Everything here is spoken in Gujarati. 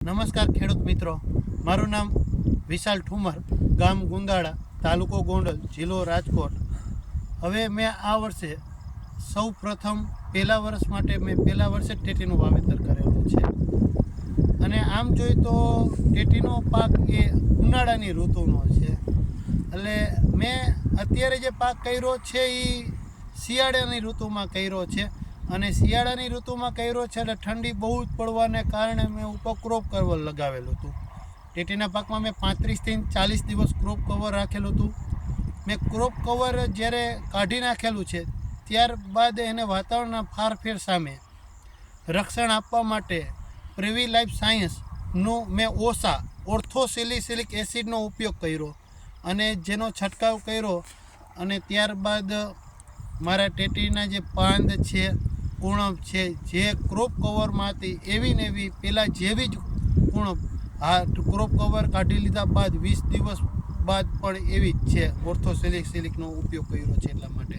નમસ્કાર ખેડૂત મિત્રો, મારું નામ વિશાલ ઠુમર, ગામ ગુંદાળા, તાલુકો ગોંડલ, જિલ્લો રાજકોટ. હવે મેં આ વર્ષે સૌ પ્રથમ પહેલા વર્ષે ટેટીનું વાવેતર કરેલું છે. અને આમ જોઈએ તો ટેટીનો પાક એ ઉનાળાની ઋતુનો છે. એટલે મેં અત્યારે જે પાક કર્યો છે એ શિયાળાની ઋતુમાં કર્યો છે. અને શિયાળાની ઋતુમાં કર્યો છે એટલે ઠંડી બહુ જ પડવાને કારણે મેં ઉપર ક્રોપ કવર લગાવેલું હતું. ટેટીના પાકમાં મેં 35થી 40 દિવસ ક્રોપ કવર રાખેલું હતું. મેં ક્રોપ કવર જ્યારે કાઢી નાખેલું છે ત્યારબાદ એને વાતાવરણના ફારફેર સામે રક્ષણ આપવા માટે પ્રિવી લાઈફ સાયન્સનું મેં ઓર્થોસિલિસિલિક એસિડનો ઉપયોગ કર્યો અને જેનો છંટકાવ કર્યો. અને ત્યારબાદ મારા ટેટીના જે પાંદ છે, ઉણપ છે, જે ક્રોપ કવરમાંથી એવી ને એવી પહેલાં જેવી જ ઉણપ ક્રોપ કવર કાઢી લીધા બાદ 20 દિવસ બાદ પણ એવી જ છે. ઓર્થોસિલિસિલિકનો ઉપયોગ કર્યો છે એટલા માટે.